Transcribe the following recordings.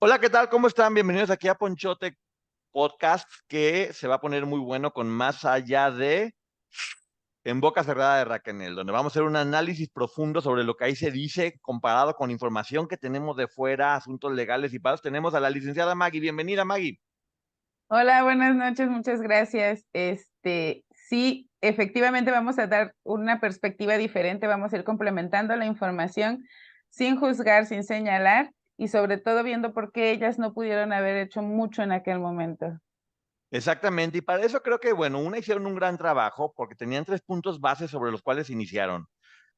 Hola, ¿qué tal? ¿Cómo están? Bienvenidos aquí a Ponchote Podcast, que se va a poner muy bueno con más allá de En Boca Cerrada de Raquel, donde vamos a hacer un análisis profundo sobre lo que ahí se dice comparado con información que tenemos de fuera, asuntos legales y pagos. Tenemos a la licenciada Maggie. Bienvenida, Maggie. Hola, buenas noches, muchas gracias. Sí, efectivamente vamos a dar una perspectiva diferente, vamos a ir complementando la información sin juzgar, sin señalar y sobre todo viendo por qué ellas no pudieron haber hecho mucho en aquel momento. Exactamente, y para eso creo que, bueno, hicieron un gran trabajo porque tenían tres puntos base sobre los cuales iniciaron.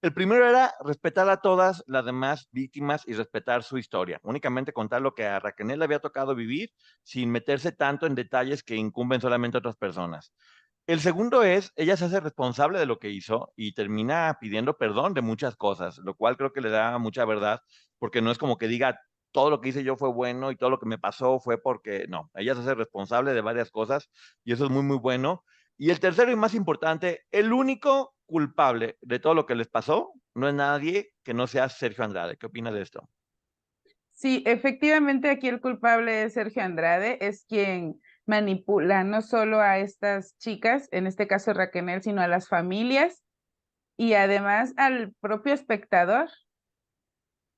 El primero era respetar a todas las demás víctimas y respetar su historia. Únicamente contar lo que a Raquel le había tocado vivir sin meterse tanto en detalles que incumben solamente a otras personas. El segundo es, ella se hace responsable de lo que hizo y termina pidiendo perdón de muchas cosas, lo cual creo que le da mucha verdad, porque no es como que diga, todo lo que hice yo fue bueno y todo lo que me pasó fue porque, no, ella se hace responsable de varias cosas y eso es muy, muy bueno. Y el tercero y más importante, el único culpable de todo lo que les pasó no es nadie que no sea Sergio Andrade. ¿Qué opinas de esto? Sí, efectivamente aquí el culpable es Sergio Andrade, es quien manipula no solo a estas chicas, en este caso Raquel, sino a las familias y además al propio espectador.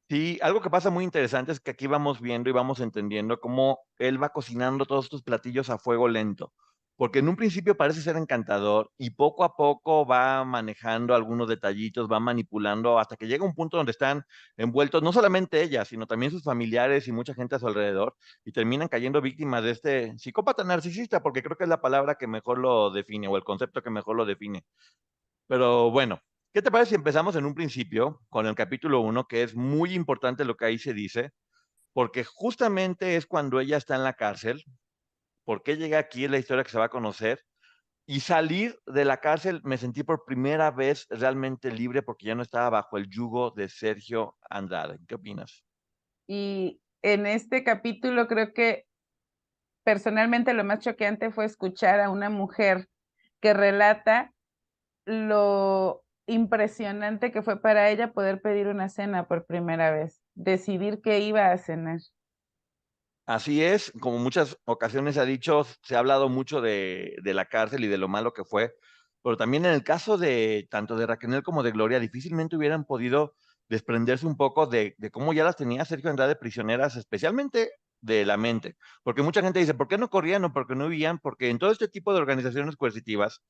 Sí, algo que pasa muy interesante es que aquí vamos viendo y vamos entendiendo cómo él va cocinando todos estos platillos a fuego lento, porque en un principio parece ser encantador y poco a poco va manejando algunos detallitos, va manipulando hasta que llega un punto donde están envueltos no solamente ella, sino también sus familiares y mucha gente a su alrededor y terminan cayendo víctimas de este psicópata narcisista, porque creo que es la palabra que mejor lo define o el concepto que mejor lo define. Pero bueno, ¿qué te parece si empezamos en un principio con el capítulo uno, que es muy importante lo que ahí se dice, porque justamente es cuando ella está en la cárcel, por qué llega aquí es la historia que se va a conocer, y salir de la cárcel me sentí por primera vez realmente libre porque ya no estaba bajo el yugo de Sergio Andrade. ¿Qué opinas? Y en este capítulo creo que personalmente lo más choqueante fue escuchar a una mujer que relata lo impresionante que fue para ella poder pedir una cena por primera vez, decidir qué iba a cenar. Así es, como muchas ocasiones se ha dicho, se ha hablado mucho de la cárcel y de lo malo que fue, pero también en el caso de tanto de Raquel como de Gloria, difícilmente hubieran podido desprenderse un poco de cómo ya las tenía Sergio Andrade prisioneras, especialmente de la mente, porque mucha gente dice, ¿por qué no corrían o por qué no huían? Porque en todo este tipo de organizaciones coercitivas,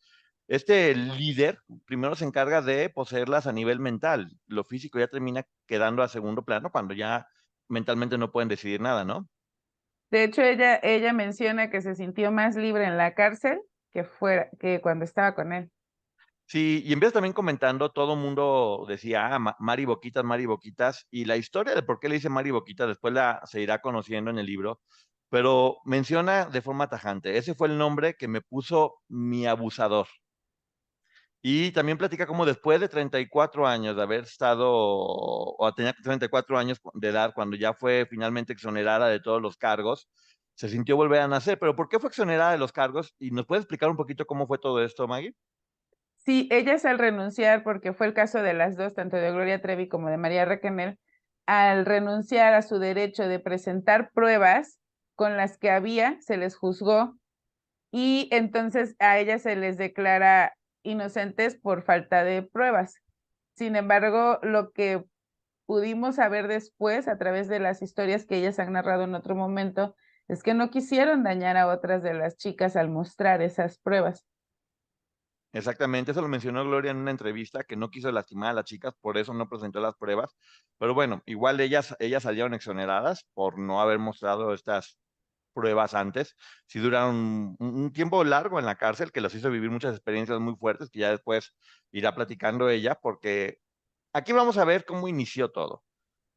este líder primero se encarga de poseerlas a nivel mental, lo físico ya termina quedando a segundo plano cuando ya mentalmente no pueden decidir nada, ¿no? De hecho, ella menciona que se sintió más libre en la cárcel que cuando estaba con él. Sí, y empieza también comentando, todo el mundo decía, Mari Boquitas, y la historia de por qué le dice Mari Boquitas después se irá conociendo en el libro, pero menciona de forma tajante, ese fue el nombre que me puso mi abusador. Y también platica cómo después de 34 años de haber estado, o tenía 34 años de edad, cuando ya fue finalmente exonerada de todos los cargos, se sintió volver a nacer. Pero ¿por qué fue exonerada de los cargos? ¿Y nos puedes explicar un poquito cómo fue todo esto, Maggie? Sí, ellas al renunciar, porque fue el caso de las dos, tanto de Gloria Trevi como de María Raquel, al renunciar a su derecho de presentar pruebas con las que había, se les juzgó y entonces a ellas se les declara inocentes por falta de pruebas. Sin embargo, lo que pudimos saber después a través de las historias que ellas han narrado en otro momento es que no quisieron dañar a otras de las chicas al mostrar esas pruebas. Exactamente, eso lo mencionó Gloria en una entrevista, que no quiso lastimar a las chicas, por eso no presentó las pruebas. Pero bueno, igual ellas salieron exoneradas por no haber mostrado estas pruebas antes. Sí duraron un tiempo largo en la cárcel, que los hizo vivir muchas experiencias muy fuertes, que ya después irá platicando ella, porque aquí vamos a ver cómo inició todo.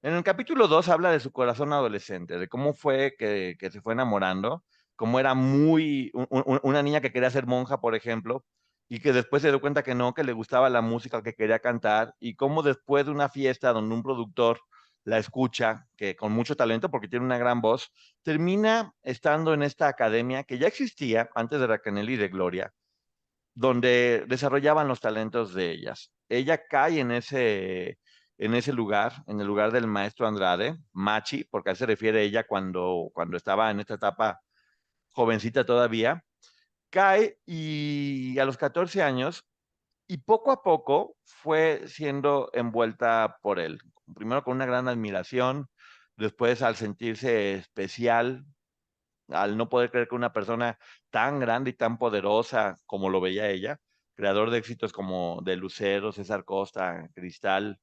En el capítulo 2 habla de su corazón adolescente, de cómo fue que se fue enamorando, cómo era una niña que quería ser monja, por ejemplo, y que después se dio cuenta que no, que le gustaba la música, que quería cantar, y cómo después de una fiesta donde un productor la escucha, que con mucho talento, porque tiene una gran voz, termina estando en esta academia que ya existía antes de Raquel y de Gloria, donde desarrollaban los talentos de ellas. Ella cae en ese lugar, en el lugar del maestro Andrade, Machi, porque a él se refiere ella cuando estaba en esta etapa jovencita todavía, cae y a los 14 años, y poco a poco fue siendo envuelta por él. Primero con una gran admiración, después al sentirse especial, al no poder creer que una persona tan grande y tan poderosa como lo veía ella, creador de éxitos como de Lucero, César Costa, Cristal,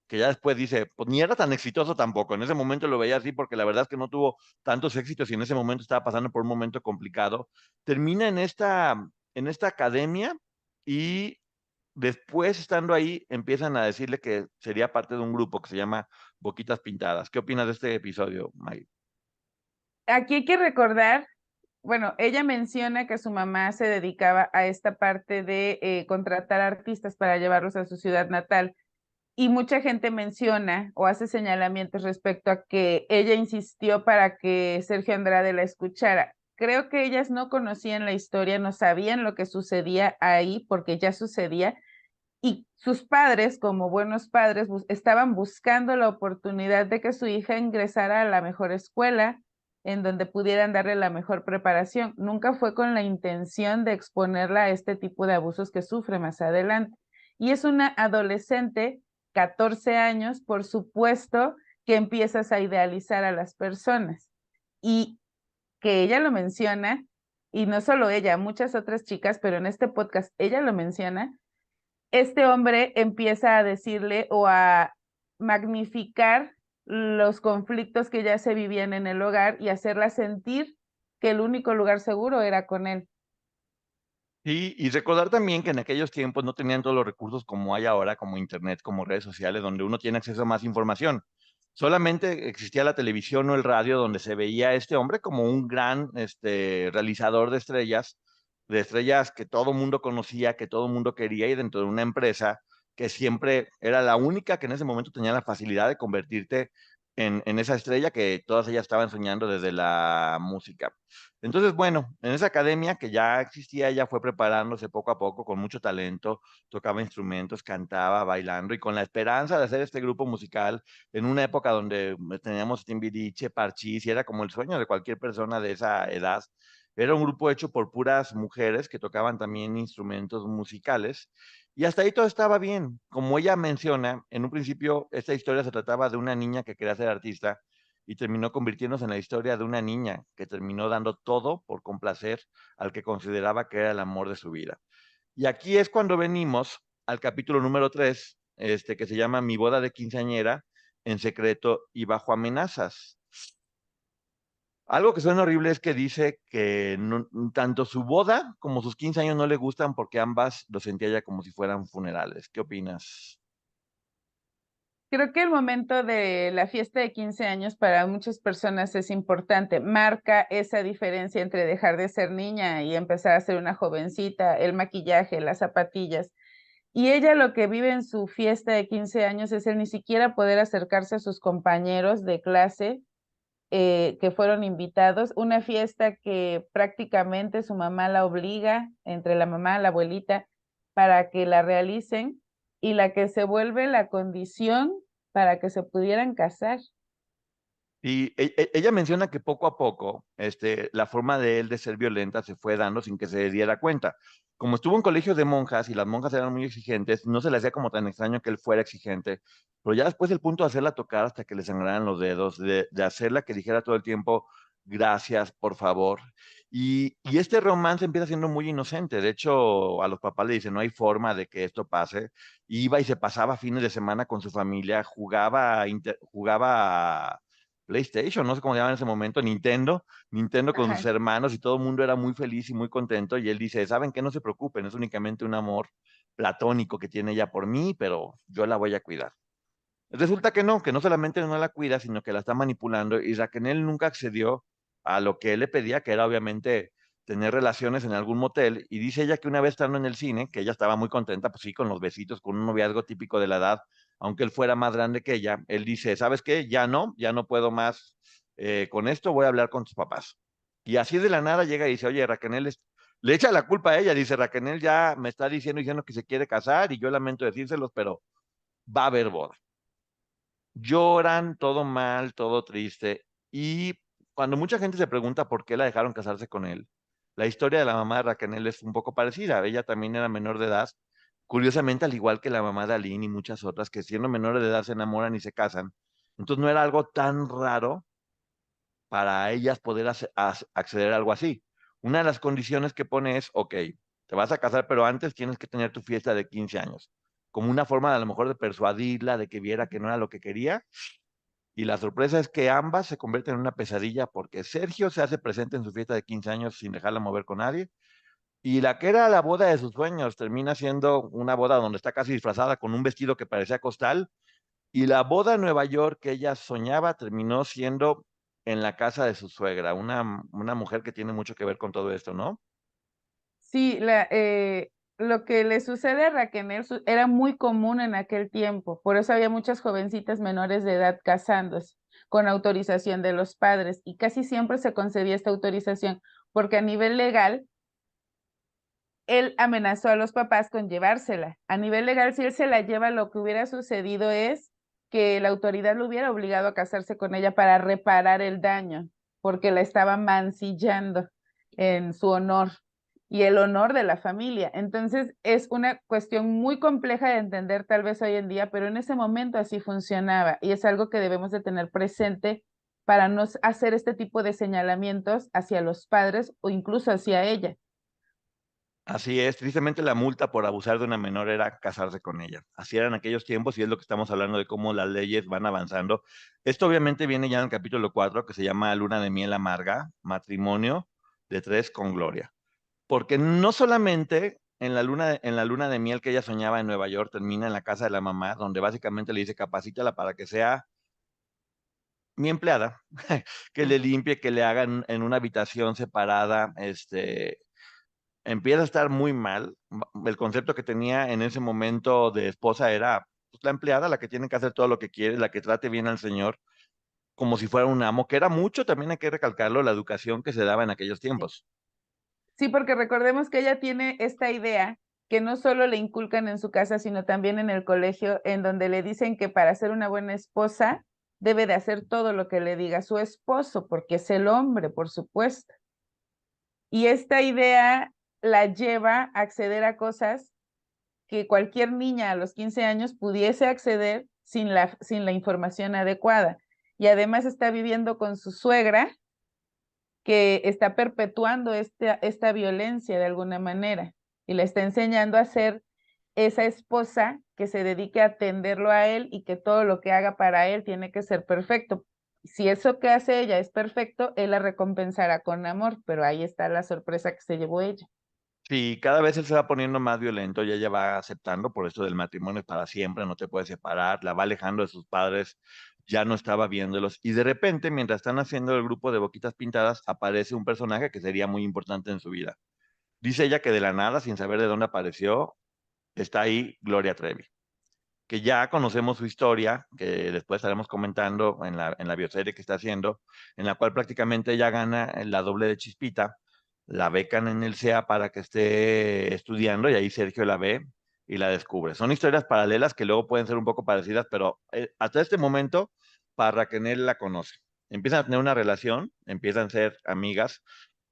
que ya después dice, pues ni era tan exitoso tampoco. En ese momento lo veía así porque la verdad es que no tuvo tantos éxitos y en ese momento estaba pasando por un momento complicado. Termina en esta academia y después, estando ahí, empiezan a decirle que sería parte de un grupo que se llama Boquitas Pintadas. ¿Qué opinas de este episodio, May? Aquí hay que recordar, bueno, ella menciona que su mamá se dedicaba a esta parte de contratar artistas para llevarlos a su ciudad natal. Y mucha gente menciona o hace señalamientos respecto a que ella insistió para que Sergio Andrade la escuchara. Creo que ellas no conocían la historia, no sabían lo que sucedía ahí porque ya sucedía y sus padres, como buenos padres, estaban buscando la oportunidad de que su hija ingresara a la mejor escuela en donde pudieran darle la mejor preparación. Nunca fue con la intención de exponerla a este tipo de abusos que sufre más adelante. Y es una adolescente, 14 años, por supuesto que empiezas a idealizar a las personas. Y que ella lo menciona, y no solo ella, muchas otras chicas, pero en este podcast ella lo menciona, este hombre empieza a decirle o a magnificar los conflictos que ya se vivían en el hogar y hacerla sentir que el único lugar seguro era con él. Sí, y recordar también que en aquellos tiempos no tenían todos los recursos como hay ahora, como internet, como redes sociales, donde uno tiene acceso a más información. Solamente existía la televisión o el radio donde se veía a este hombre como un gran realizador de estrellas que todo mundo conocía, que todo mundo quería, y dentro de una empresa que siempre era la única que en ese momento tenía la facilidad de convertirte en esa estrella que todas ellas estaban soñando desde la música. Entonces, bueno, en esa academia que ya existía, ella fue preparándose poco a poco con mucho talento, tocaba instrumentos, cantaba, bailando y con la esperanza de hacer este grupo musical en una época donde teníamos Timbiriche, Parchís y era como el sueño de cualquier persona de esa edad. Era un grupo hecho por puras mujeres que tocaban también instrumentos musicales y hasta ahí todo estaba bien. Como ella menciona, en un principio esta historia se trataba de una niña que quería ser artista y terminó convirtiéndose en la historia de una niña que terminó dando todo por complacer al que consideraba que era el amor de su vida. Y aquí es cuando venimos al capítulo número 3, que se llama Mi boda de quinceañera en secreto y bajo amenazas. Algo que suena horrible es que dice que tanto su boda como sus 15 años no le gustan porque ambas lo sentía ya como si fueran funerales. ¿Qué opinas? Creo que el momento de la fiesta de 15 años para muchas personas es importante. Marca esa diferencia entre dejar de ser niña y empezar a ser una jovencita, el maquillaje, las zapatillas. Y ella lo que vive en su fiesta de 15 años es el ni siquiera poder acercarse a sus compañeros de clase que fueron invitados, una fiesta que prácticamente su mamá la obliga, entre la mamá y la abuelita, para que la realicen y la que se vuelve la condición para que se pudieran casar. Y ella menciona que poco a poco, la forma de él de ser violenta se fue dando sin que se diera cuenta. Como estuvo en colegios de monjas y las monjas eran muy exigentes, no se le hacía como tan extraño que él fuera exigente, pero ya después el punto de hacerla tocar hasta que le sangraran los dedos, de hacerla que dijera todo el tiempo, gracias, por favor. Y este romance empieza siendo muy inocente. De hecho, a los papás le dicen, no hay forma de que esto pase. Iba y se pasaba fines de semana con su familia, jugaba PlayStation, no sé cómo se llama en ese momento, Nintendo con sus Ajá. hermanos y todo el mundo era muy feliz y muy contento y él dice, ¿saben qué? No se preocupen, es únicamente un amor platónico que tiene ella por mí, pero yo la voy a cuidar. Resulta que no solamente no la cuida, sino que la está manipulando y Raquel nunca accedió a lo que él le pedía, que era obviamente tener relaciones en algún motel. Y dice ella que una vez estando en el cine, que ella estaba muy contenta, pues sí, con los besitos, con un noviazgo típico de la edad, aunque él fuera más grande que ella, él dice, ¿sabes qué? Ya no puedo más con esto, voy a hablar con tus papás. Y así de la nada llega y dice, oye, le echa la culpa a ella, dice, Raquel ya me está diciendo que se quiere casar y yo lamento decírselos, pero va a haber boda. Lloran, todo mal, todo triste. Y cuando mucha gente se pregunta por qué la dejaron casarse con él, la historia de la mamá de Raquel es un poco parecida. Ella también era menor de edad, curiosamente al igual que la mamá de Aline y muchas otras que siendo menores de edad se enamoran y se casan. Entonces no era algo tan raro para ellas poder acceder a algo así. Una de las condiciones que pone es, ok, te vas a casar, pero antes tienes que tener tu fiesta de 15 años, como una forma de, a lo mejor de persuadirla, de que viera que no era lo que quería. Y la sorpresa es que ambas se convierten en una pesadilla porque Sergio se hace presente en su fiesta de 15 años sin dejarla mover con nadie. Y la que era la boda de sus sueños termina siendo una boda donde está casi disfrazada con un vestido que parecía costal. Y la boda en Nueva York que ella soñaba terminó siendo en la casa de su suegra, una mujer que tiene mucho que ver con todo esto, ¿no? Sí, lo que le sucede a Raquel era muy común en aquel tiempo, por eso había muchas jovencitas menores de edad casándose con autorización de los padres y casi siempre se concedía esta autorización porque a nivel legal él amenazó a los papás con llevársela. A nivel legal, si él se la lleva, lo que hubiera sucedido es que la autoridad lo hubiera obligado a casarse con ella para reparar el daño, porque la estaba mancillando en su honor y el honor de la familia. Entonces, es una cuestión muy compleja de entender tal vez hoy en día, pero en ese momento así funcionaba y es algo que debemos de tener presente para no hacer este tipo de señalamientos hacia los padres o incluso hacia ella. Así es, tristemente la multa por abusar de una menor era casarse con ella. Así eran aquellos tiempos y es lo que estamos hablando de cómo las leyes van avanzando. Esto obviamente viene ya en el capítulo 4 que se llama Luna de miel amarga, matrimonio de tres con gloria. Porque no solamente en la luna de miel que ella soñaba en Nueva York termina en la casa de la mamá, donde básicamente le dice capacítala para que sea mi empleada, que le limpie, que le hagan en una habitación separada, empieza a estar muy mal. El concepto que tenía en ese momento de esposa era pues, la empleada, la que tiene que hacer todo lo que quiere, la que trate bien al señor, como si fuera un amo, que era mucho, también hay que recalcarlo, la educación que se daba en aquellos tiempos. Sí, porque recordemos que ella tiene esta idea que no solo le inculcan en su casa, sino también en el colegio, en donde le dicen que para ser una buena esposa debe de hacer todo lo que le diga su esposo, porque es el hombre, por supuesto. Y esta idea la lleva a acceder a cosas que cualquier niña a los 15 años pudiese acceder sin la información adecuada. Y además está viviendo con su suegra, que está perpetuando esta violencia de alguna manera y le está enseñando a ser esa esposa que se dedique a atenderlo a él y que todo lo que haga para él tiene que ser perfecto. Si eso que hace ella es perfecto, él la recompensará con amor, pero ahí está la sorpresa que se llevó ella. Sí, cada vez él se va poniendo más violento y ella va aceptando por esto del matrimonio es para siempre, no te puedes separar, la va alejando de sus padres, ya no estaba viéndolos. Y de repente, mientras están haciendo el grupo de Boquitas Pintadas, aparece un personaje que sería muy importante en su vida. Dice ella que de la nada, sin saber de dónde apareció, está ahí Gloria Trevi, que ya conocemos su historia, que después estaremos comentando en la bioserie que está haciendo, en la cual prácticamente ella gana la doble de Chispita, la becan en el CEA para que esté estudiando y ahí Sergio la ve y la descubre. Son historias paralelas que luego pueden ser un poco parecidas, pero hasta este momento, para Raquel la conoce. Empiezan a tener una relación, empiezan a ser amigas,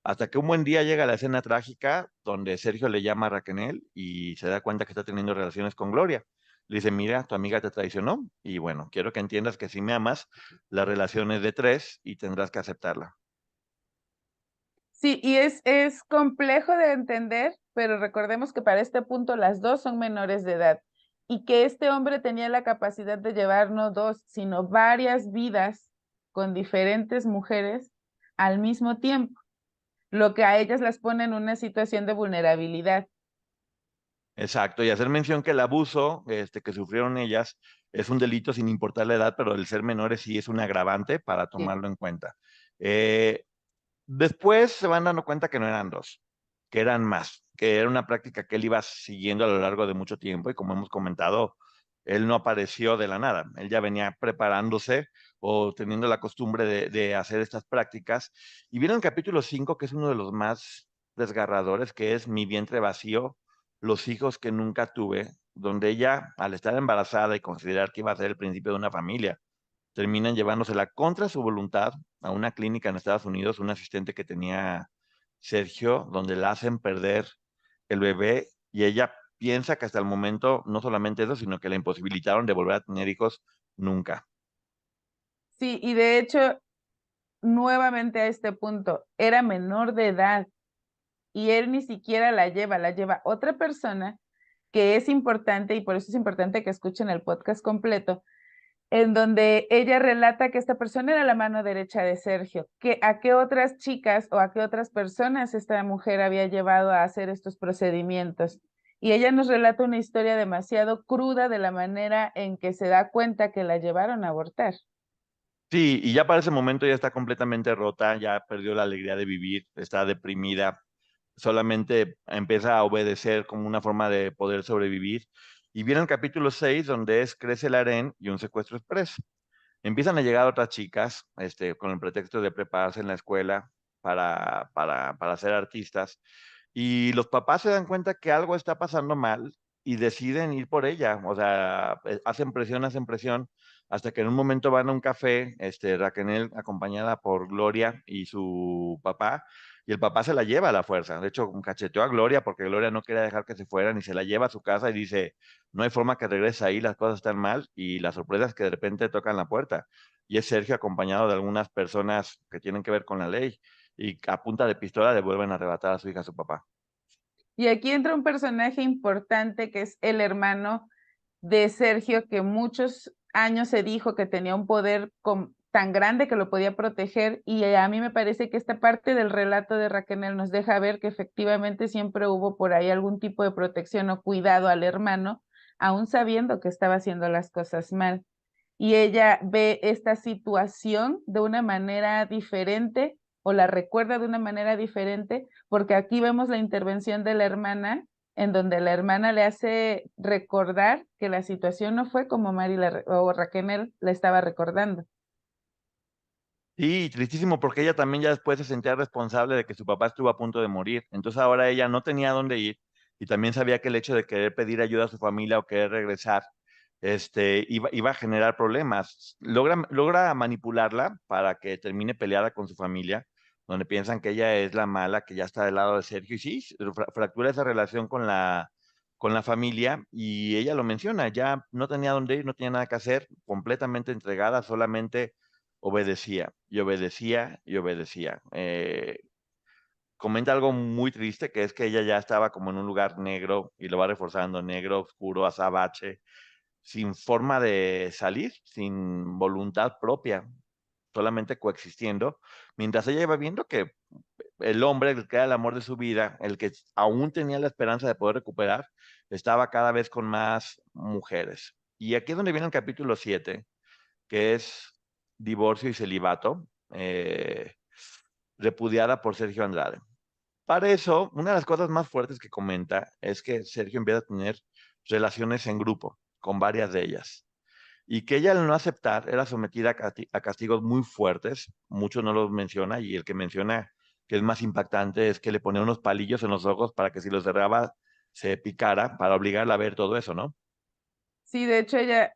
hasta que un buen día llega la escena trágica donde Sergio le llama a Raquel y se da cuenta que está teniendo relaciones con Gloria. Le dice, mira, tu amiga te traicionó y bueno, quiero que entiendas que si me amas, la relación es de tres y tendrás que aceptarla. Sí, y es complejo de entender, pero recordemos que para este punto las dos son menores de edad y que este hombre tenía la capacidad de llevar no dos, sino varias vidas con diferentes mujeres al mismo tiempo, lo que a ellas las pone en una situación de vulnerabilidad. Exacto, y hacer mención que el abuso que sufrieron ellas es un delito sin importar la edad, pero el ser menores sí es un agravante para Sí. tomarlo en cuenta. Eh, Después se van dando cuenta que no eran dos, que eran más, que era una práctica que él iba siguiendo a lo largo de mucho tiempo y como hemos comentado, él no apareció de la nada, él ya venía preparándose o teniendo la costumbre de hacer estas prácticas. Y viene el capítulo 5 que es uno de los más desgarradores, que es Mi vientre vacío, los hijos que nunca tuve, donde ella, al estar embarazada y considerar que iba a ser el principio de una familia, terminan llevándosela contra su voluntad a una clínica en Estados Unidos, un asistente que tenía Sergio, donde la hacen perder el bebé y ella piensa que hasta el momento no solamente eso, sino que la imposibilitaron de volver a tener hijos nunca. Sí, y de hecho, nuevamente a este punto, era menor de edad y él ni siquiera la lleva otra persona que es importante y por eso es importante que escuchen el podcast completo, en donde ella relata que esta persona era la mano derecha de Sergio, que a qué otras chicas o a qué otras personas esta mujer había llevado a hacer estos procedimientos. Y ella nos relata una historia demasiado cruda de la manera en que se da cuenta que la llevaron a abortar. Sí, y ya para ese momento ya está completamente rota, ya perdió la alegría de vivir, está deprimida, solamente empieza a obedecer como una forma de poder sobrevivir. Y viene el capítulo 6 donde es Crece el harén y un secuestro express. Empiezan a llegar otras chicas, con el pretexto de prepararse en la escuela para ser artistas, y los papás se dan cuenta que algo está pasando mal y deciden ir por ella, o sea, hacen presión, hasta que en un momento van a un café, Raquel acompañada por Gloria y su papá, y el papá se la lleva a la fuerza. De hecho, cacheteó a Gloria porque Gloria no quería dejar que se fueran y se la lleva a su casa y dice, no hay forma que regrese ahí, las cosas están mal y la sorpresa es que de repente tocan la puerta y es Sergio acompañado de algunas personas que tienen que ver con la ley y a punta de pistola le vuelven a arrebatar a su hija a su papá. Y aquí entra un personaje importante que es el hermano de Sergio, que muchos años se dijo que tenía un poder tan grande que lo podía proteger, y a mí me parece que esta parte del relato de Raquel nos deja ver que efectivamente siempre hubo por ahí algún tipo de protección o cuidado al hermano, aún sabiendo que estaba haciendo las cosas mal. Y ella ve esta situación de una manera diferente o la recuerda de una manera diferente, porque aquí vemos la intervención de la hermana, en donde la hermana le hace recordar que la situación no fue como o Raquel la estaba recordando. Y tristísimo porque ella también ya después se sentía responsable de que su papá estuvo a punto de morir. Entonces ahora ella no tenía dónde ir y también sabía que el hecho de querer pedir ayuda a su familia o querer regresar, iba a generar problemas. Logra manipularla para que termine peleada con su familia, donde piensan que ella es la mala, que ya está del lado de Sergio. Y sí, fractura esa relación con la familia y ella lo menciona, ya no tenía dónde ir, no tenía nada que hacer, completamente entregada, solamente obedecía y obedecía y obedecía. Comenta algo muy triste, que es que ella ya estaba como en un lugar negro y lo va reforzando, negro, oscuro, azabache, sin forma de salir, sin voluntad propia, solamente coexistiendo, mientras ella iba viendo que el hombre, el que era el amor de su vida, el que aún tenía la esperanza de poder recuperar, estaba cada vez con más mujeres. Y aquí es donde viene el capítulo 7 que es Divorcio y Celibato, repudiada por Sergio Andrade. Para eso, una de las cosas más fuertes que comenta es que Sergio empieza a tener relaciones en grupo con varias de ellas y que ella al no aceptar era sometida a castigos muy fuertes, muchos no los menciona y el que menciona que es más impactante es que le ponía unos palillos en los ojos para que si los cerraba se picara para obligarla a ver todo eso, ¿no? Sí, de hecho ella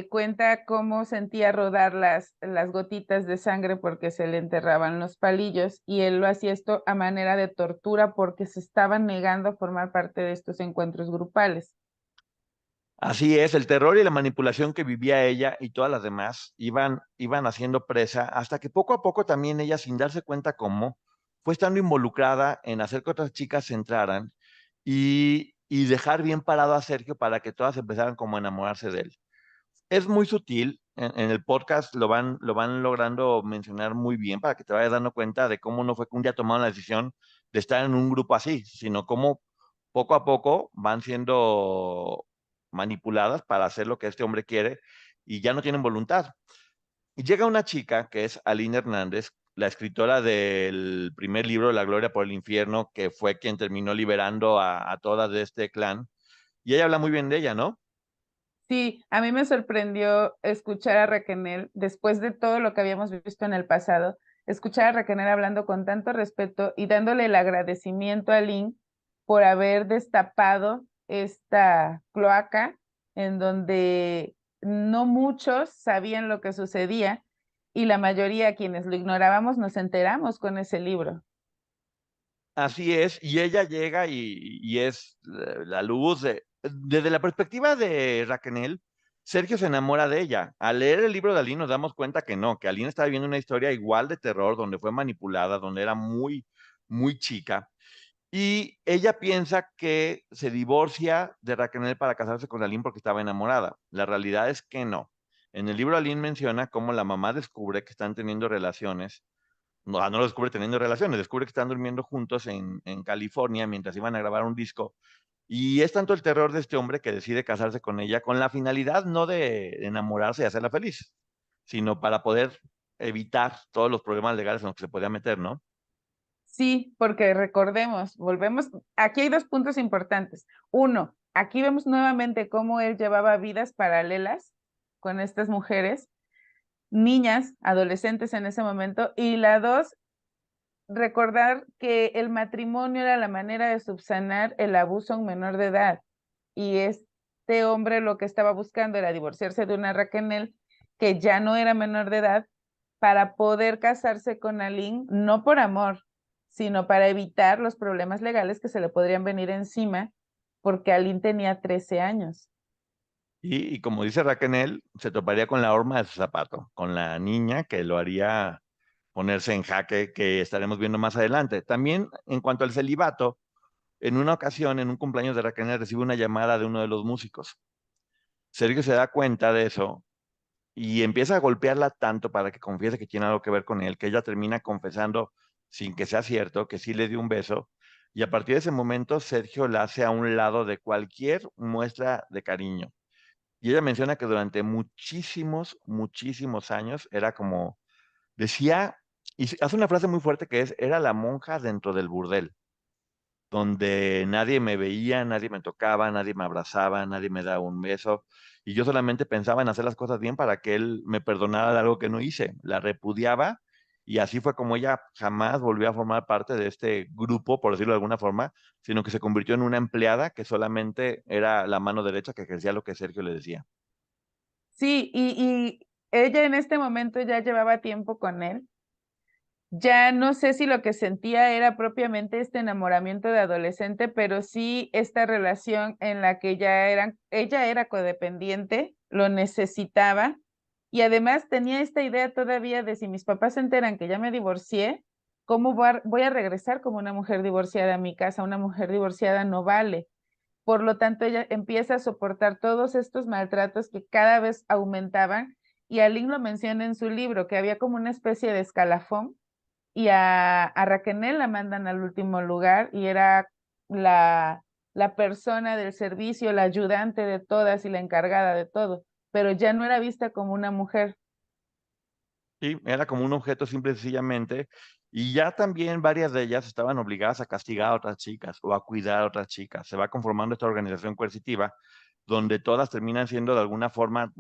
cuenta cómo sentía rodar las gotitas de sangre porque se le enterraban los palillos y él lo hacía esto a manera de tortura porque se estaban negando a formar parte de estos encuentros grupales. Así es, el terror y la manipulación que vivía ella y todas las demás iban haciendo presa hasta que poco a poco también ella, sin darse cuenta cómo, fue estando involucrada en hacer que otras chicas se entraran y dejar bien parado a Sergio para que todas empezaran como a enamorarse de él. Es muy sutil, en el podcast lo van logrando mencionar muy bien para que te vayas dando cuenta de cómo no fue que un día tomaron la decisión de estar en un grupo así, sino cómo poco a poco van siendo manipuladas para hacer lo que este hombre quiere y ya no tienen voluntad. Y llega una chica que es Aline Hernández, la escritora del primer libro, La Gloria por el Infierno, que fue quien terminó liberando a todas de este clan. Y ella habla muy bien de ella, ¿no? Sí, a mí me sorprendió escuchar a Raquel, después de todo lo que habíamos visto en el pasado, escuchar a Raquel hablando con tanto respeto y dándole el agradecimiento a Lynn por haber destapado esta cloaca en donde no muchos sabían lo que sucedía y la mayoría, quienes lo ignorábamos, nos enteramos con ese libro. Así es, y ella llega y es la luz desde la perspectiva de Raquel, Sergio se enamora de ella. Al leer el libro de Aline nos damos cuenta que no, que Aline está viviendo una historia igual de terror, donde fue manipulada, donde era muy, muy chica. Y ella piensa que se divorcia de Raquel para casarse con Aline porque estaba enamorada. La realidad es que no. En el libro Aline menciona cómo la mamá descubre que están teniendo relaciones. No, no lo descubre teniendo relaciones, descubre que están durmiendo juntos en California mientras iban a grabar un disco. Y es tanto el terror de este hombre que decide casarse con ella con la finalidad no de enamorarse y hacerla feliz, sino para poder evitar todos los problemas legales en los que se podía meter, ¿no? Sí, porque recordemos, volvemos, aquí hay dos puntos importantes. Uno, aquí vemos nuevamente cómo él llevaba vidas paralelas con estas mujeres, niñas, adolescentes en ese momento, y la dos, recordar que el matrimonio era la manera de subsanar el abuso a un menor de edad. Y este hombre lo que estaba buscando era divorciarse de una Raquel que ya no era menor de edad para poder casarse con Aline, no por amor, sino para evitar los problemas legales que se le podrían venir encima, porque Aline tenía 13 años. Y como dice Raquel, se toparía con la horma de su zapato, con la niña que lo haría ponerse en jaque, que estaremos viendo más adelante. También en cuanto al celibato, en una ocasión, en un cumpleaños de Raquel, recibe una llamada de uno de los músicos. Sergio se da cuenta de eso y empieza a golpearla tanto para que confiese que tiene algo que ver con él, que ella termina confesando, sin que sea cierto, que sí le dio un beso. Y a partir de ese momento, Sergio la hace a un lado de cualquier muestra de cariño. Y ella menciona que durante muchísimos, muchísimos años era como, decía, y hace una frase muy fuerte que es, era la monja dentro del burdel, donde nadie me veía, nadie me tocaba, nadie me abrazaba, nadie me daba un beso, y yo solamente pensaba en hacer las cosas bien para que él me perdonara de algo que no hice. La repudiaba, y así fue como ella jamás volvió a formar parte de este grupo, por decirlo de alguna forma, sino que se convirtió en una empleada que solamente era la mano derecha que ejercía lo que Sergio le decía. Sí, y ella en este momento ya llevaba tiempo con él. Ya no sé si lo que sentía era propiamente este enamoramiento de adolescente, pero sí esta relación en la que ella era codependiente, lo necesitaba y además tenía esta idea todavía de si mis papás se enteran que ya me divorcié, ¿cómo voy a regresar como una mujer divorciada a mi casa? Una mujer divorciada no vale. Por lo tanto, ella empieza a soportar todos estos maltratos que cada vez aumentaban y Aline lo menciona en su libro, que había como una especie de escalafón y a Raquel la mandan al último lugar y era la persona del servicio, la ayudante de todas y la encargada de todo, pero ya no era vista como una mujer. Sí, era como un objeto simple y sencillamente, y ya también varias de ellas estaban obligadas a castigar a otras chicas o a cuidar a otras chicas. Se va conformando esta organización coercitiva donde todas terminan siendo de alguna forma,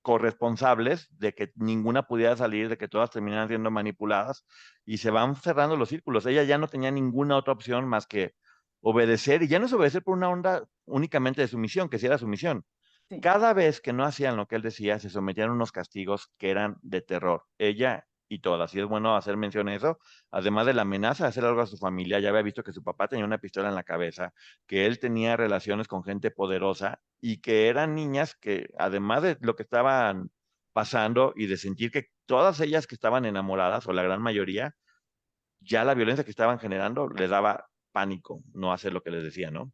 corresponsables de que ninguna pudiera salir, de que todas terminaran siendo manipuladas y se van cerrando los círculos. Ella ya no tenía ninguna otra opción más que obedecer, y ya no es obedecer por una onda únicamente de sumisión, que sí era sumisión. Sí. Cada vez que no hacían lo que él decía, se sometían a unos castigos que eran de terror. Ella y todas. Y es bueno hacer mención a eso. Además de la amenaza de hacer algo a su familia, ya había visto que su papá tenía una pistola en la cabeza, que él tenía relaciones con gente poderosa y que eran niñas que, además de lo que estaban pasando y de sentir que todas ellas que estaban enamoradas, o la gran mayoría, ya la violencia que estaban generando les daba pánico no hacer lo que les decía, ¿no?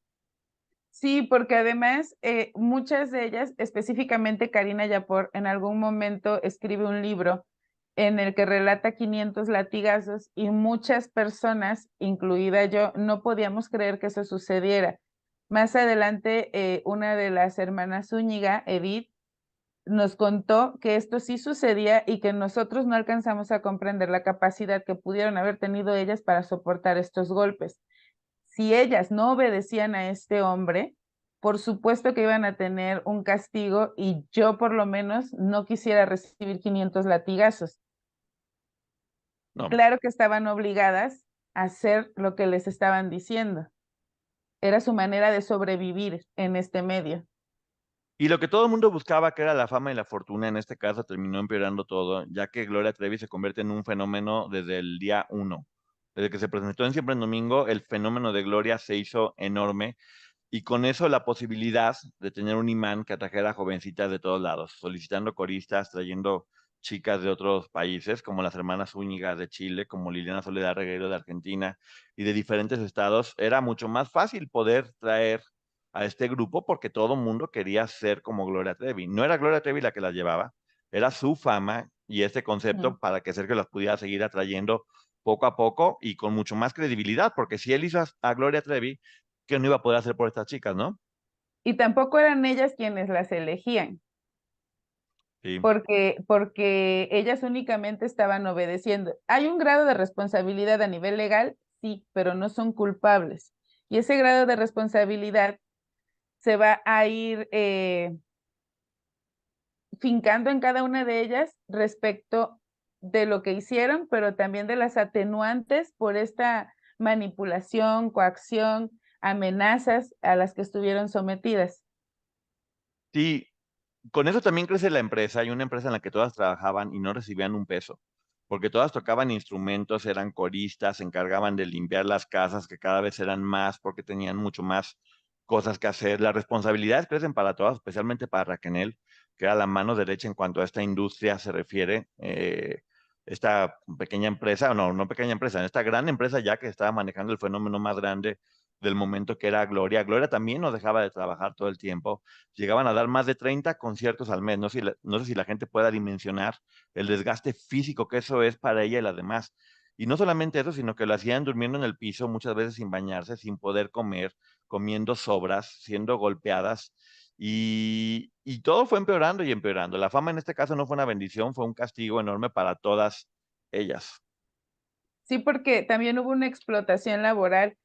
Sí, porque además muchas de ellas, específicamente Karina Yapor, en algún momento escribe un libro en el que relata 500 latigazos y muchas personas, incluida yo, no podíamos creer que eso sucediera. Más adelante, una de las hermanas Zúñiga, Edith, nos contó que esto sí sucedía y que nosotros no alcanzamos a comprender la capacidad que pudieron haber tenido ellas para soportar estos golpes. Si ellas no obedecían a este hombre, por supuesto que iban a tener un castigo y yo por lo menos no quisiera recibir 500 latigazos. No, Claro que estaban obligadas a hacer lo que les estaban diciendo. Era su manera de sobrevivir en este medio. Y lo que todo el mundo buscaba, que era la fama y la fortuna, en este caso terminó empeorando todo, ya que Gloria Trevi se convierte en un fenómeno desde el día uno. Desde que se presentó en Siempre en Domingo, el fenómeno de Gloria se hizo enorme y con eso la posibilidad de tener un imán que atrajera a jovencitas de todos lados, solicitando coristas, trayendo chicas de otros países, como las hermanas Zúñiga de Chile, como Liliana Soledad Regueiro de Argentina y de diferentes estados, era mucho más fácil poder traer a este grupo porque todo el mundo quería ser como Gloria Trevi. No era Gloria Trevi la que las llevaba, era su fama y este Mm. concepto para que Sergio las pudiera seguir atrayendo poco a poco y con mucho más credibilidad, porque si él hizo a Gloria Trevi, ¿qué no iba a poder hacer por estas chicas, no? Y tampoco eran ellas quienes las elegían, Sí. porque ellas únicamente estaban obedeciendo. Hay un grado de responsabilidad a nivel legal, sí, pero no son culpables. Y ese grado de responsabilidad se va a ir fincando en cada una de ellas respecto de lo que hicieron, pero también de las atenuantes por esta manipulación, coacción, amenazas a las que estuvieron sometidas. Sí, con eso también crece la empresa. Hay una empresa en la que todas trabajaban y no recibían un peso, porque todas tocaban instrumentos, eran coristas, se encargaban de limpiar las casas, que cada vez eran más porque tenían mucho más cosas que hacer. Las responsabilidades crecen para todas, especialmente para Raquel, que era la mano derecha en cuanto a esta industria se refiere. Esta pequeña empresa, no, no pequeña empresa, esta gran empresa ya que estaba manejando el fenómeno más grande del momento que era Gloria. Gloria también no dejaba de trabajar todo el tiempo, llegaban a dar más de 30 conciertos al mes. No sé si la gente pueda dimensionar el desgaste físico que eso es para ella y las demás. Y no solamente eso, sino que lo hacían durmiendo en el piso, muchas veces sin bañarse, sin poder comer, comiendo sobras, siendo golpeadas. Y todo fue empeorando y empeorando. La fama en este caso no fue una bendición, fue un castigo enorme para todas ellas. Sí, porque también hubo una explotación laboral,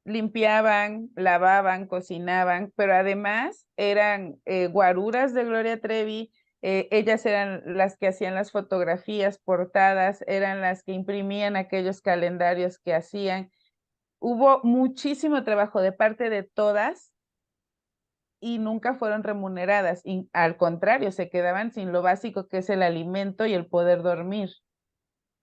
limpiaban, lavaban, cocinaban, pero además eran guaruras de Gloria Trevi, ellas eran las que hacían las fotografías, portadas, eran las que imprimían aquellos calendarios que hacían. Hubo muchísimo trabajo de parte de todas y nunca fueron remuneradas, y al contrario, se quedaban sin lo básico que es el alimento y el poder dormir.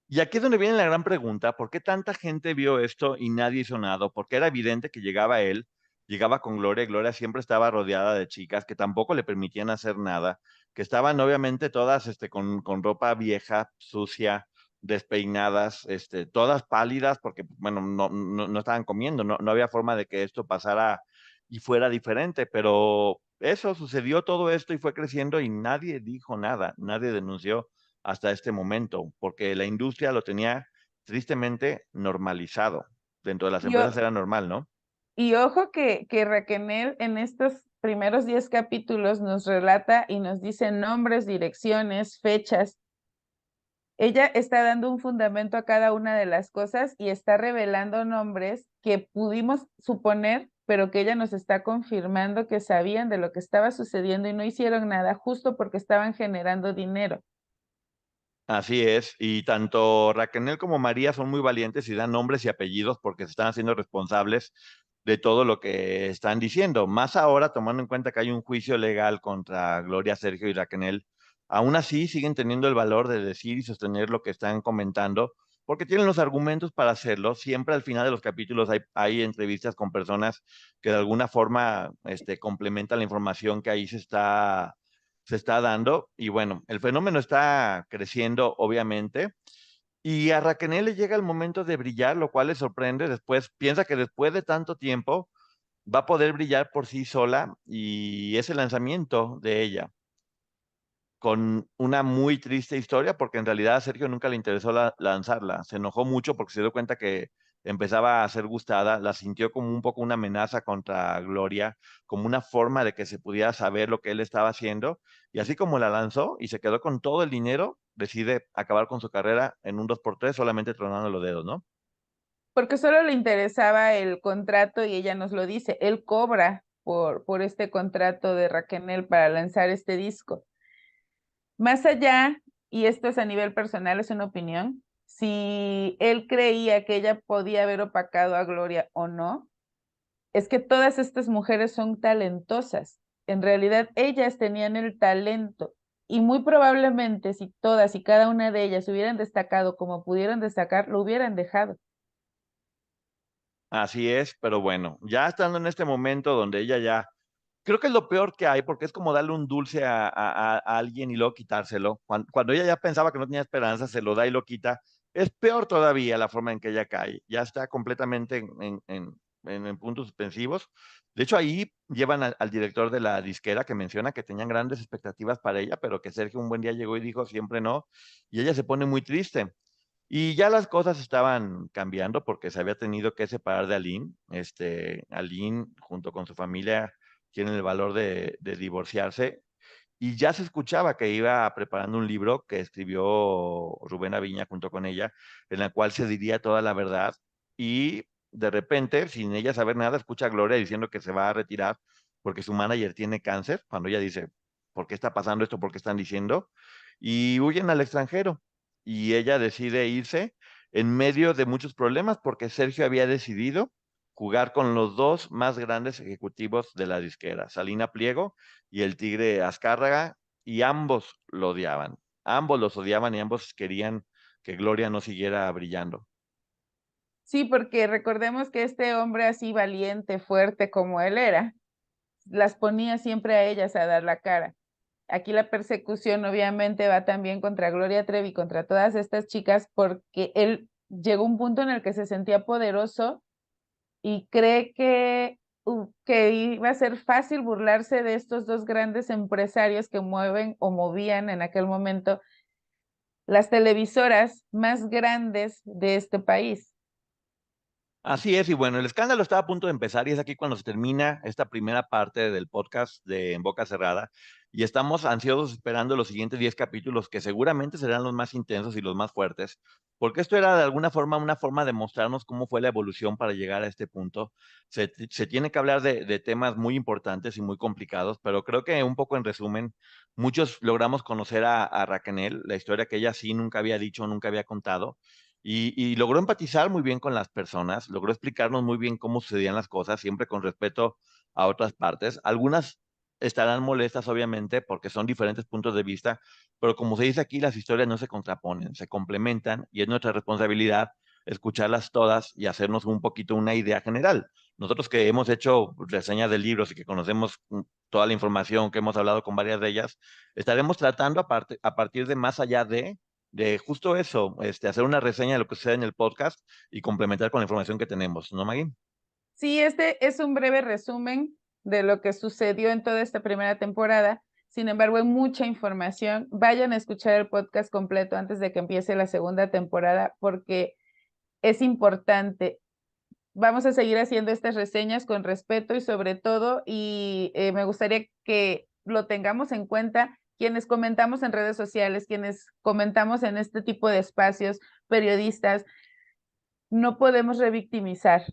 Y aquí es donde viene la gran pregunta, ¿por qué tanta gente vio esto y nadie hizo nada? Porque era evidente que llegaba él, llegaba con Gloria, y Gloria siempre estaba rodeada de chicas que tampoco le permitían hacer nada, que estaban obviamente todas con ropa vieja, sucia, despeinadas, todas pálidas, porque bueno, no estaban comiendo, no había forma de que esto pasara y fuera diferente, pero eso sucedió todo esto y fue creciendo y nadie dijo nada, nadie denunció hasta este momento, porque la industria lo tenía tristemente normalizado. Dentro de las Y, empresas era normal, ¿no? y ojo que Raquel en estos primeros 10 capítulos nos relata y nos dice nombres, direcciones, fechas. Ella está dando un fundamento a cada una de las cosas y está revelando nombres que pudimos suponer, pero que ella nos está confirmando que sabían de lo que estaba sucediendo y no hicieron nada justo porque estaban generando dinero. Así es, y tanto Raquel como María son muy valientes y dan nombres y apellidos porque se están haciendo responsables de todo lo que están diciendo. Más ahora, tomando en cuenta que hay un juicio legal contra Gloria, Sergio y Raquel, aún así siguen teniendo el valor de decir y sostener lo que están comentando, porque tienen los argumentos para hacerlo. Siempre al final de los capítulos hay entrevistas con personas que de alguna forma complementan la información que ahí se está dando. Y bueno, el fenómeno está creciendo, obviamente. Y a Raquel le llega el momento de brillar, lo cual le sorprende. Después piensa que después de tanto tiempo va a poder brillar por sí sola y es el lanzamiento de ella con una muy triste historia, porque en realidad a Sergio nunca le interesó lanzarla. Se enojó mucho porque se dio cuenta que empezaba a ser gustada, la sintió como un poco una amenaza contra Gloria, como una forma de que se pudiera saber lo que él estaba haciendo, y así como la lanzó y se quedó con todo el dinero, decide acabar con su carrera en un 2x3 solamente tronando los dedos, ¿no? Porque solo le interesaba el contrato y ella nos lo dice, él cobra por este contrato de Raquel para lanzar este disco. Más allá, y esto es a nivel personal, es una opinión, si él creía que ella podía haber opacado a Gloria o no, es que todas estas mujeres son talentosas En realidad, ellas tenían el talento y muy probablemente si todas y cada una de ellas hubieran destacado como pudieron destacar, lo hubieran dejado. Así es, pero bueno, ya estando en este momento donde ella ya, creo que es lo peor que hay, porque es como darle un dulce a alguien y luego quitárselo. Cuando ella ya pensaba que no tenía esperanza, se lo da y lo quita. Es peor todavía la forma en que ella cae. Ya está completamente en puntos suspensivos. De hecho, ahí llevan al director de la disquera que menciona que tenían grandes expectativas para ella, pero que Sergio un buen día llegó y dijo siempre no. Y ella se pone muy triste. Y ya las cosas estaban cambiando porque se había tenido que separar de Aline. Aline, junto con su familia, tienen el valor de divorciarse. Y ya se escuchaba que iba preparando un libro que escribió Rubén Aviña junto con ella, en la cual se diría toda la verdad. Y de repente, sin ella saber nada, escucha a Gloria diciendo que se va a retirar porque su manager tiene cáncer. Cuando ella dice, ¿por qué está pasando esto? ¿Por qué están diciendo? Y huyen al extranjero. Y ella decide irse en medio de muchos problemas porque Sergio había decidido jugar con los dos más grandes ejecutivos de la disquera, Salina Pliego y el Tigre Azcárraga, y ambos lo odiaban. Ambos los odiaban y ambos querían que Gloria no siguiera brillando. Sí, porque recordemos que este hombre así valiente, fuerte como él era, las ponía siempre a ellas a dar la cara. Aquí la persecución obviamente va también contra Gloria Trevi, contra todas estas chicas, porque él llegó a un punto en el que se sentía poderoso y cree que iba a ser fácil burlarse de estos dos grandes empresarios que mueven o movían en aquel momento las televisoras más grandes de este país. Así es, y bueno, el escándalo estaba a punto de empezar y es aquí cuando se termina esta primera parte del podcast de En Boca Cerrada y estamos ansiosos esperando los siguientes 10 capítulos que seguramente serán los más intensos y los más fuertes, porque esto era de alguna forma una forma de mostrarnos cómo fue la evolución para llegar a este punto. Se tiene que hablar de temas muy importantes y muy complicados, pero creo que un poco en resumen, muchos logramos conocer a Raquel, la historia que ella sí nunca había dicho, nunca había contado y logró empatizar muy bien con las personas, logró explicarnos muy bien cómo sucedían las cosas, siempre con respeto a otras partes. Algunas estarán molestas, obviamente, porque son diferentes puntos de vista, pero como se dice aquí, las historias no se contraponen, se complementan y es nuestra responsabilidad escucharlas todas y hacernos un poquito una idea general. Nosotros que hemos hecho reseñas de libros y que conocemos toda la información, que hemos hablado con varias de ellas, estaremos tratando a partir de más allá de justo eso, hacer una reseña de lo que sucede en el podcast y complementar con la información que tenemos, ¿no, Maggie? Sí, este es un breve resumen de lo que sucedió en toda esta primera temporada. Sin embargo, hay mucha información. Vayan a escuchar el podcast completo antes de que empiece la segunda temporada porque es importante. Vamos a seguir haciendo estas reseñas con respeto y sobre todo, y me gustaría que lo tengamos en cuenta quienes comentamos en redes sociales, quienes comentamos en este tipo de espacios, periodistas, no podemos revictimizar.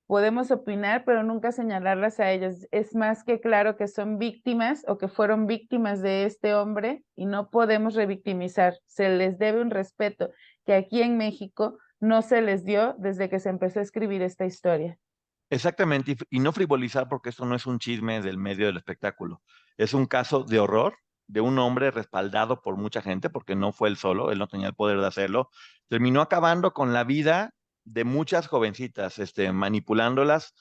Podemos opinar, pero nunca señalarlas a ellas. Es más que claro que son víctimas o que fueron víctimas de este hombre y no podemos revictimizar. Se les debe un respeto que aquí en México no se les dio desde que se empezó a escribir esta historia. Exactamente, y no frivolizar porque esto no es un chisme del medio del espectáculo, es un caso de horror de un hombre respaldado por mucha gente, porque no fue él solo, él no tenía el poder de hacerlo, terminó acabando con la vida de muchas jovencitas, manipulándolas,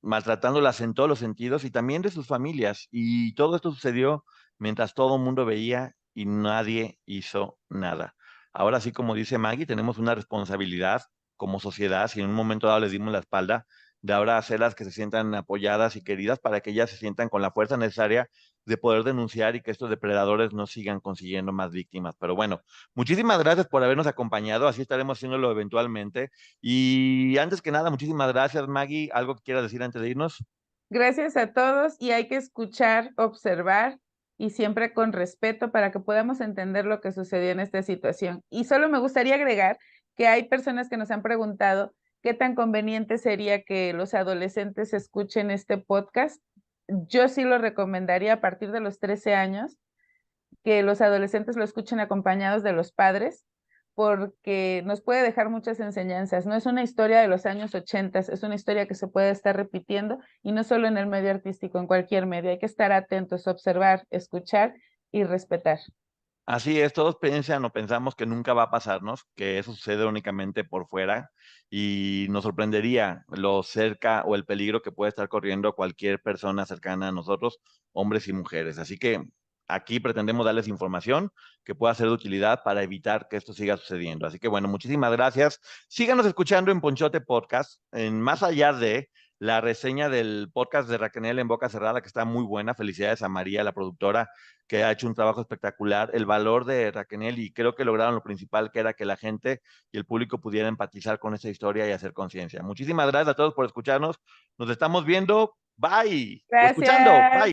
maltratándolas en todos los sentidos y también de sus familias. Y todo esto sucedió mientras todo el mundo veía y nadie hizo nada. Ahora sí, como dice Maggie, tenemos una responsabilidad como sociedad, si en un momento dado les dimos la espalda, de ahora hacerlas que se sientan apoyadas y queridas para que ellas se sientan con la fuerza necesaria de poder denunciar y que estos depredadores no sigan consiguiendo más víctimas. Pero bueno, muchísimas gracias por habernos acompañado, así estaremos haciéndolo eventualmente. Y antes que nada, muchísimas gracias, Maggie. ¿Algo que quieras decir antes de irnos? Gracias a todos y hay que escuchar, observar y siempre con respeto para que podamos entender lo que sucedió en esta situación. Y solo me gustaría agregar que hay personas que nos han preguntado qué tan conveniente sería que los adolescentes escuchen este podcast. Yo sí lo recomendaría a partir de los 13 años, que los adolescentes lo escuchen acompañados de los padres, porque nos puede dejar muchas enseñanzas. No es una historia de los años 80, es una historia que se puede estar repitiendo y no solo en el medio artístico, en cualquier medio. Hay que estar atentos, observar, escuchar y respetar. Así es, todos piensan o pensamos que nunca va a pasarnos, que eso sucede únicamente por fuera y nos sorprendería lo cerca o el peligro que puede estar corriendo cualquier persona cercana a nosotros, hombres y mujeres. Así que aquí pretendemos darles información que pueda ser de utilidad para evitar que esto siga sucediendo. Así que bueno, muchísimas gracias. Síganos escuchando en Ponchote Podcast, en más allá de la reseña del podcast de Raquel en Boca Cerrada, que está muy buena. Felicidades a María, la productora, que ha hecho un trabajo espectacular. El valor de Raquel, y creo que lograron lo principal, que era que la gente y el público pudiera empatizar con esa historia y hacer conciencia. Muchísimas gracias a todos por escucharnos. Nos estamos viendo. Bye. O escuchando. Gracias. Bye.